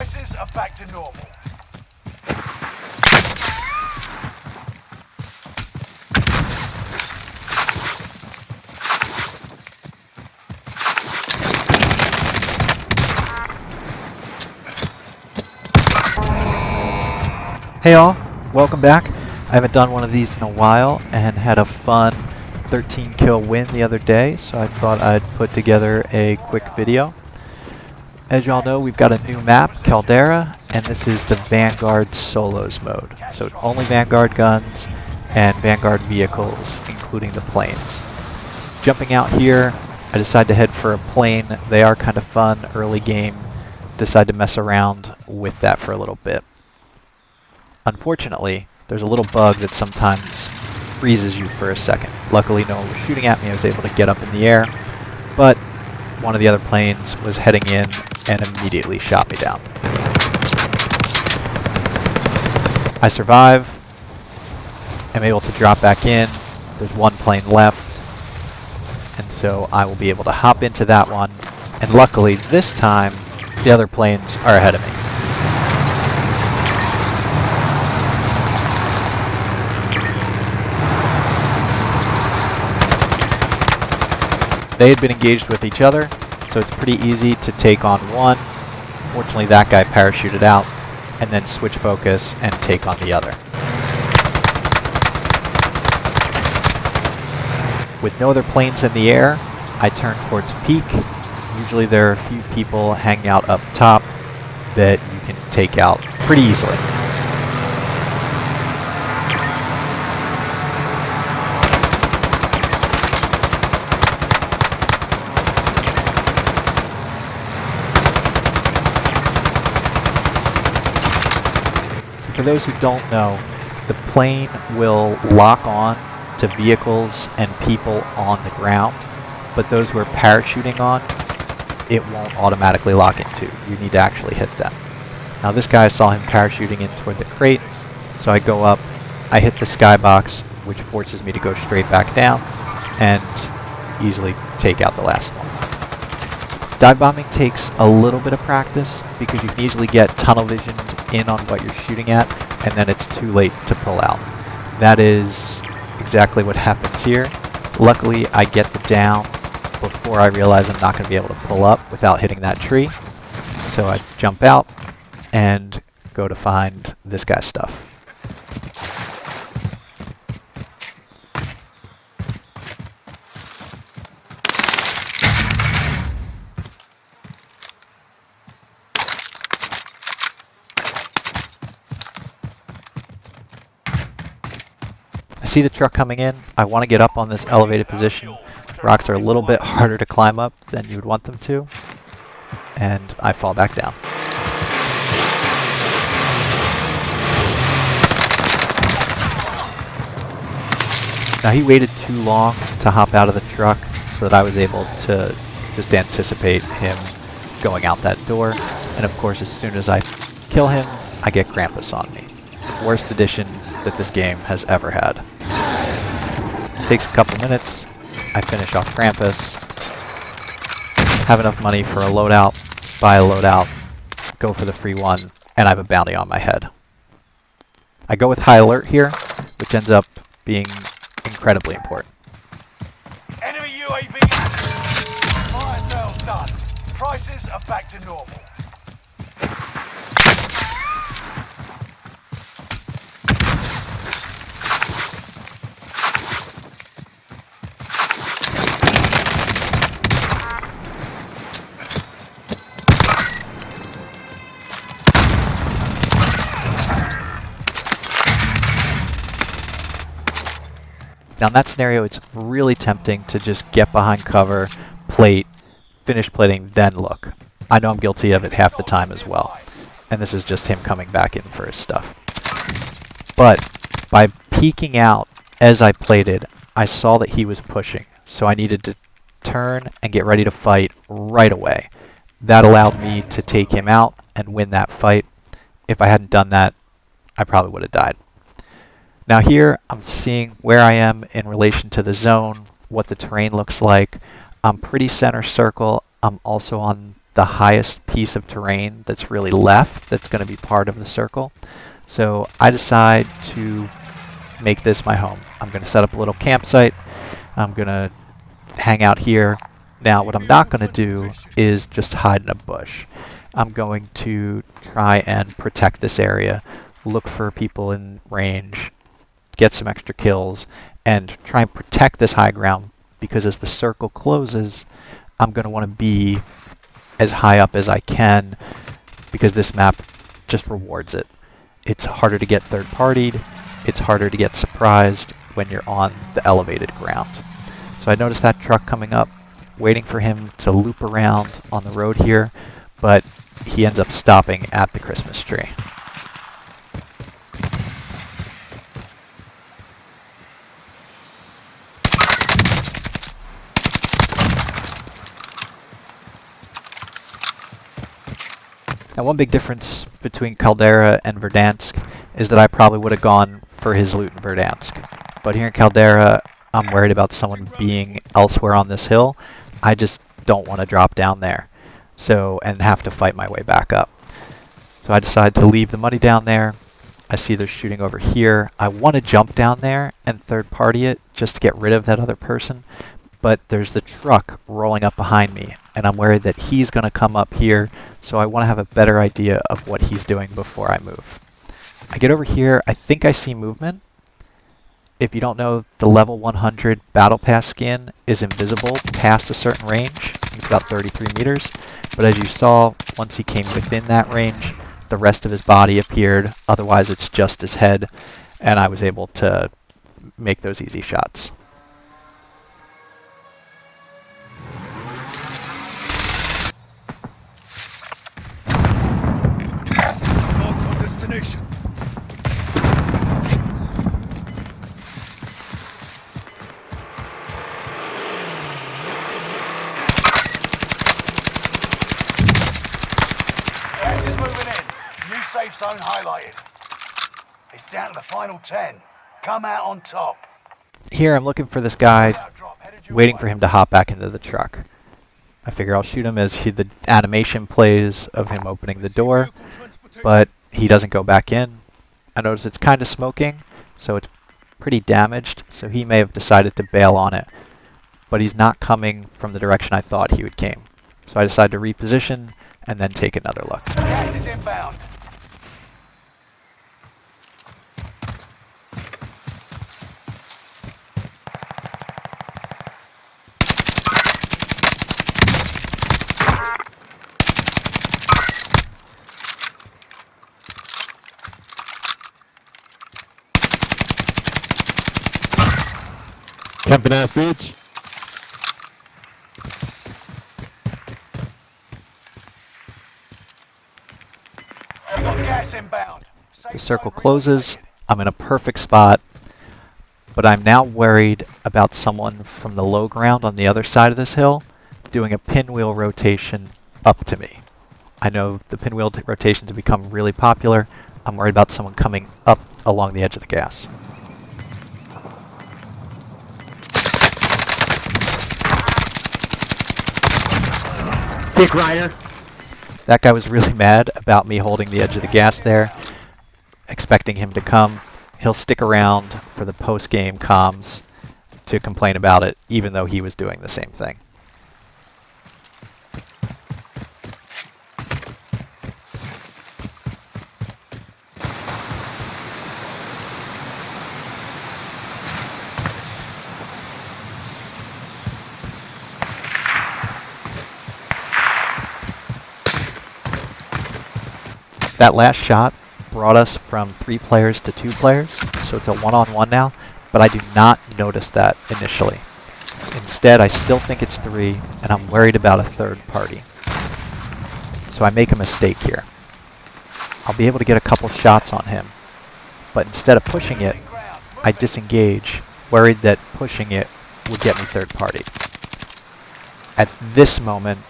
Prices are back to normal. Hey all, welcome back. I haven't done one of these in a while and had a fun 13 kill win the other day, so I thought I'd put together a quick video. As y'all know, we've got a new map, Caldera, and this is the Vanguard Solos mode. So only Vanguard guns and Vanguard vehicles, including the planes. Jumping out here, I decided to head for a plane. They are kind of fun early game. Decided to mess around with that for a little bit. Unfortunately, there's a little bug that sometimes freezes you for a second. Luckily, no one was shooting at me. I was able to get up in the air, but one of the other planes was heading in and immediately shot me down. I survive. I'm able to drop back in. There's one plane left, and so I will be able to hop into that one. And luckily, this time, the other planes are ahead of me. They had been engaged with each other, so it's pretty easy to take on one. Fortunately, that guy parachuted out, and then switch focus and take on the other. With no other planes in the air, I turn towards peak. Usually there are a few people hanging out up top that you can take out pretty easily. For those who don't know, the plane will lock on to vehicles and people on the ground, but those who are parachuting on, it won't automatically lock into. You need to actually hit them. Now this guy, I saw him parachuting in toward the crate, so I go up, I hit the skybox, which forces me to go straight back down and easily take out the last one. Dive bombing takes a little bit of practice because you can easily get tunnel visioned in on what you're shooting at, and then it's too late to pull out. That is exactly what happens here. Luckily, I get the down before I realize I'm not going to be able to pull up without hitting that tree. So I jump out and go to find this guy's stuff. I see the truck coming in. I want to get up on this elevated position. Rocks are a little bit harder to climb up than you would want them to, and I fall back down. Now he waited too long to hop out of the truck so that I was able to just anticipate him going out that door, and of course as soon as I kill him, I get Krampus on me. Worst addition that this game has ever had. Takes a couple minutes, I finish off Krampus, have enough money for a loadout, buy a loadout, go for the free one, and I have a bounty on my head. I go with high alert here, which ends up being incredibly important. Enemy UAV. Fire sales done. Prices are back to normal. Now in that scenario, it's really tempting to just get behind cover, plate, finish plating, then look. I know I'm guilty of it half the time as well. And this is just him coming back in for his stuff. But by peeking out as I plated, I saw that he was pushing. So I needed to turn and get ready to fight right away. That allowed me to take him out and win that fight. If I hadn't done that, I probably would have died. Now here, I'm seeing where I am in relation to the zone, what the terrain looks like. I'm pretty center circle. I'm also on the highest piece of terrain that's really left that's going to be part of the circle. So I decide to make this my home. I'm going to set up a little campsite. I'm going to hang out here. Now what I'm not going to do is just hide in a bush. I'm going to try and protect this area, look for people in range, get some extra kills, and try and protect this high ground, because as the circle closes, I'm going to want to be as high up as I can, because this map just rewards it. It's harder to get third-partied, it's harder to get surprised when you're on the elevated ground. So I noticed that truck coming up, waiting for him to loop around on the road here, but he ends up stopping at the Christmas tree. Now, one big difference between Caldera and Verdansk is that I probably would have gone for his loot in Verdansk. But here in Caldera, I'm worried about someone being elsewhere on this hill. I just don't want to drop down there and have to fight my way back up. So I decide to leave the money down there. I see they're shooting over here. I want to jump down there and third party it just to get rid of that other person. But there's the truck rolling up behind me, and I'm worried that he's going to come up here, so I want to have a better idea of what he's doing before I move. I get over here, I think I see movement. If you don't know, the level 100 Battle Pass skin is invisible past a certain range. It's about 33 meters, but as you saw, once he came within that range, the rest of his body appeared, otherwise it's just his head, and I was able to make those easy shots. Destination. Gas is moving in. New safe zone highlighted. It's down to the final 10. Come out on top. Here I'm looking for this guy, waiting for him to hop back into the truck. I figure I'll shoot him as the animation plays of him opening the door, but he doesn't go back in. I notice it's kind of smoking, so it's pretty damaged, so he may have decided to bail on it. But he's not coming from the direction I thought he would came. So I decide to reposition and then take another look. Gas is inbound. Camping ass bitch. We got gas inbound. The circle closes. I'm in a perfect spot, but I'm now worried about someone from the low ground on the other side of this hill doing a pinwheel rotation up to me. I know the pinwheel rotations have become really popular. I'm worried about someone coming up along the edge of the gas. Dick Rider. That guy was really mad about me holding the edge of the gas there, expecting him to come. He'll stick around for the post-game comms to complain about it, even though he was doing the same thing. That last shot brought us from 3 players to 2 players, so it's a one-on-one now, but I do not notice that initially. Instead, I still think it's 3, and I'm worried about a third party. So I make a mistake here. I'll be able to get a couple shots on him, but instead of pushing it, I disengage, worried that pushing it would get me third party. At this moment,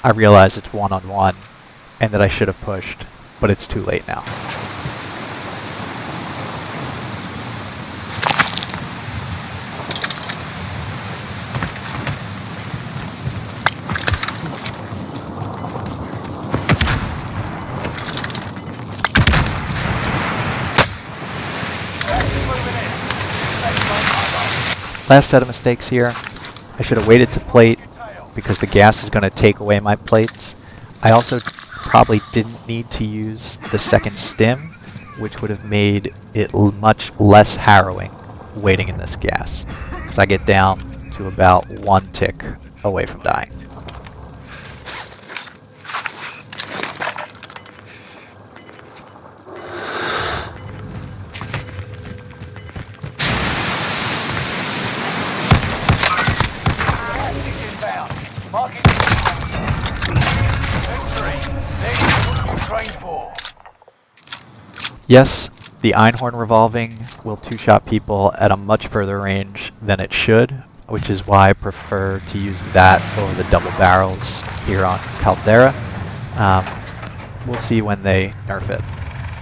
I realize it's one-on-one, and that I should have pushed, but it's too late now. Last set of mistakes here. I should have waited to plate because the gas is going to take away my plates. I also probably didn't need to use the second stim, which would have made it much less harrowing waiting in this gas, because I get down to about 1 tick away from dying. Inbound. Marking Victory. This is what you trained for. Yes, the Einhorn revolving will two-shot people at a much further range than it should, which is why I prefer to use that over the double barrels here on Caldera. We'll see when they nerf it.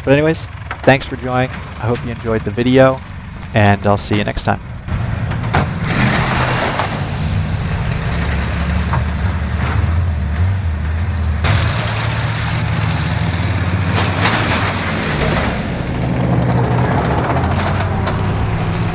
But anyways, thanks for joining. I hope you enjoyed the video, and I'll see you next time.